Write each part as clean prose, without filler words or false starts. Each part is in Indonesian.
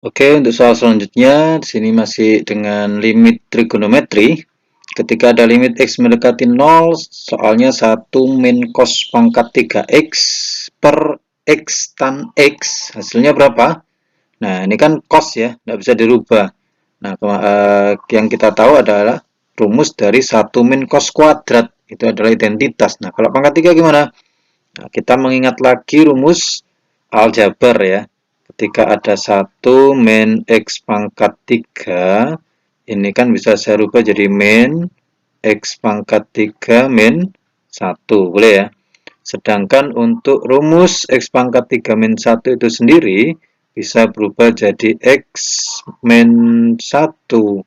Oke, untuk soal selanjutnya, di sini masih dengan limit trigonometri. Ketika ada limit X mendekati 0, soalnya 1 min cos pangkat 3X per X tan X. Hasilnya berapa? Nah, ini kan cos ya, tidak bisa dirubah. Nah, yang kita tahu adalah rumus dari 1 min cos kuadrat. Itu adalah identitas. Nah, kalau pangkat 3 gimana? Nah, kita mengingat lagi rumus aljabar ya. Ketika ada 1 min X pangkat 3, ini kan bisa saya rubah jadi min X pangkat 3 min 1, boleh ya. Sedangkan untuk rumus X pangkat 3 min 1 itu sendiri, bisa berubah jadi X min 1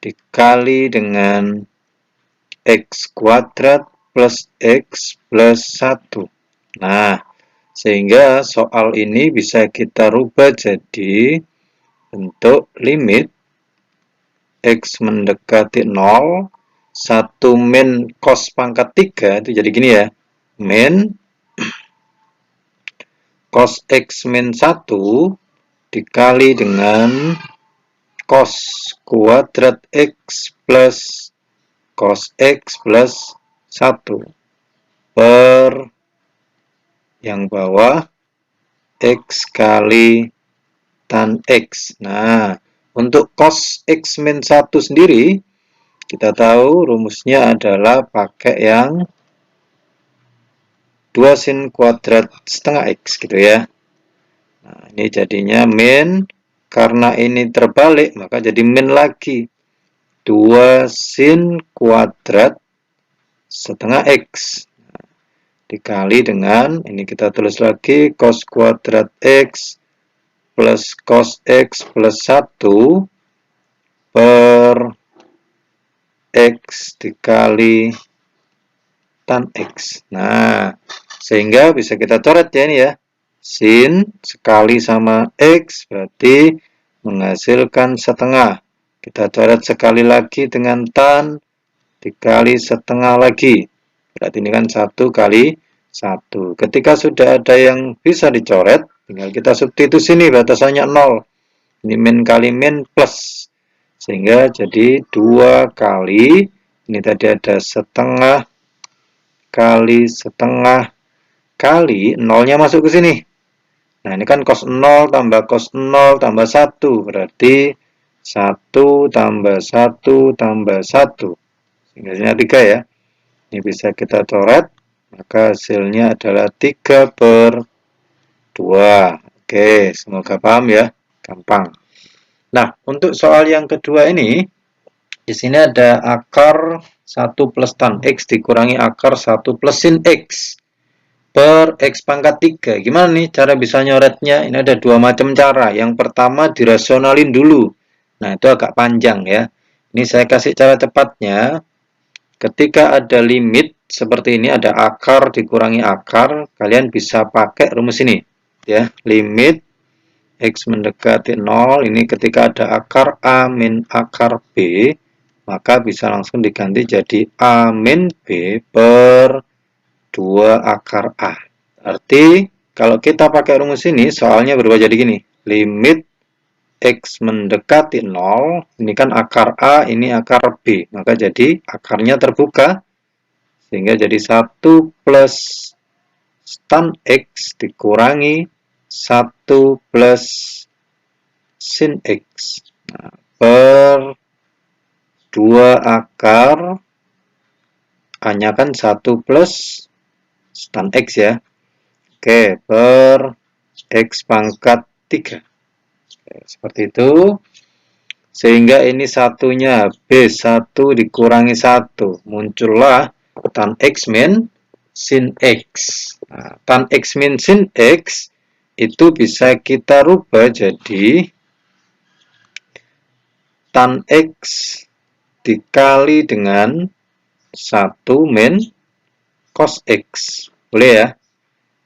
dikali dengan X kuadrat plus X plus 1. Nah, sehingga soal ini bisa kita rubah jadi bentuk limit X mendekati 0, 1 min cos pangkat 3, itu jadi gini ya, min cos X min 1 dikali dengan cos kuadrat X plus cos X plus 1 per yang bawah X kali tan X. Nah, untuk cos X min 1 sendiri, kita tahu rumusnya adalah pakai yang 2 sin kuadrat setengah X gitu ya. Nah, ini jadinya min, karena ini terbalik, maka jadi min lagi. 2 sin kuadrat setengah X. Dikali dengan, ini kita tulis lagi, cos kuadrat X plus cos X plus 1 per X dikali tan X. Nah, sehingga bisa kita coret ya ini ya. Sin sekali sama X berarti menghasilkan setengah. Kita coret sekali lagi dengan tan dikali setengah lagi. Berarti ini kan 1 kali 1. Ketika sudah ada yang bisa dicoret, tinggal kita substitusi sini batasannya 0. Ini min kali min plus. Sehingga jadi 2 kali, ini tadi ada setengah kali setengah kali, nolnya masuk ke sini. Nah, ini kan cos 0 tambah cos 0 tambah 1. Berarti 1 tambah 1 tambah 1. Sehingga hasilnya 3 ya. Ini bisa kita coret. Maka hasilnya adalah 3 per 2. Oke, semoga paham ya. Gampang. Nah, untuk soal yang kedua ini, di sini ada akar 1 plus tan X dikurangi akar 1 plus sin X per X pangkat 3. Gimana nih cara bisa nyoretnya? Ini ada dua macam cara. Yang pertama dirasionalin dulu. Nah, itu agak panjang ya. Ini saya kasih cara cepatnya. Ketika ada limit seperti ini, ada akar dikurangi akar, kalian bisa pakai rumus ini. Ya, limit X mendekati 0, ini ketika ada akar A min akar B, maka bisa langsung diganti jadi A min B per 2 akar A. Berarti kalau kita pakai rumus ini, soalnya berubah jadi gini. Limit X mendekati 0, ini kan akar A, ini akar B. Maka jadi akarnya terbuka, sehingga jadi 1 plus tan X dikurangi 1 plus sin X. Nah, per 2 akar A-nya kan 1 plus tan X ya. Oke, per X pangkat 3. Oke, seperti itu. Sehingga ini satunya B1 dikurangi 1. Muncullah tan X min sin X. Nah, tan X min sin X itu bisa kita rubah jadi tan X dikali dengan 1 min cos X. Boleh ya?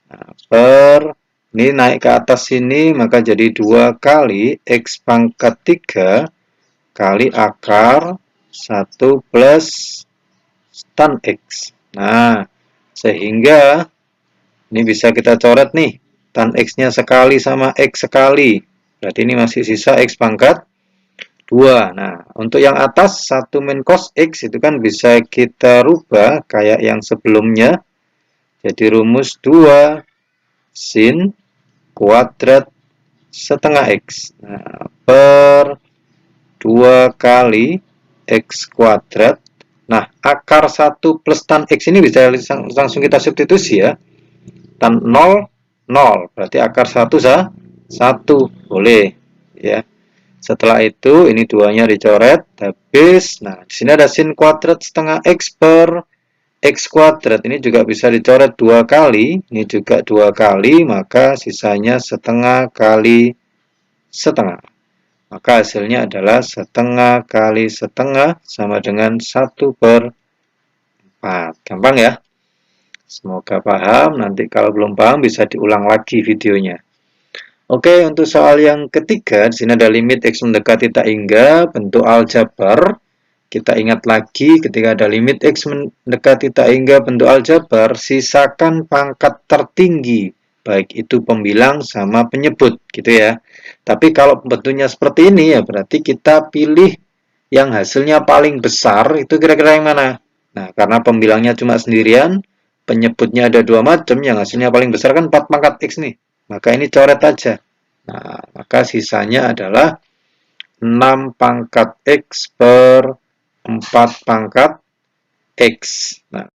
Nah, per ini naik ke atas sini, maka jadi 2 kali X pangkat 3 kali akar 1 plus tan X. Nah, sehingga ini bisa kita coret nih. Tan X-nya sekali sama X sekali. Berarti ini masih sisa X pangkat 2. Nah, untuk yang atas 1 min cos X itu kan bisa kita rubah kayak yang sebelumnya. Jadi rumus 2 sin kuadrat setengah X. Nah, per 2 kali X kuadrat. Nah, akar 1 plus tan X ini bisa langsung kita substitusi ya. Tan 0, 0. Berarti akar 1 sah 1. Boleh. Ya. Setelah itu, ini duanya dicoret, habis. Nah, di sini ada sin kuadrat setengah X per X kuadrat. Ini juga bisa dicoret 2 kali. Ini juga 2 kali, maka sisanya setengah kali setengah. Maka hasilnya adalah setengah kali setengah sama dengan 1 per 4. Gampang ya? Semoga paham. Nanti kalau belum paham bisa diulang lagi videonya. Oke, untuk soal yang ketiga, di sini ada limit X mendekati tak hingga bentuk aljabar. Kita ingat lagi ketika ada limit X mendekati tak hingga bentuk aljabar, sisakan pangkat tertinggi, baik itu pembilang sama penyebut, gitu ya. Tapi kalau bentuknya seperti ini ya berarti kita pilih yang hasilnya paling besar, itu kira-kira yang mana? Nah, karena pembilangnya cuma sendirian, penyebutnya ada 2 macam, yang hasilnya paling besar kan 4 pangkat X nih. Maka ini coret aja. Nah, maka sisanya adalah 6 pangkat X per 4 pangkat X. Nah,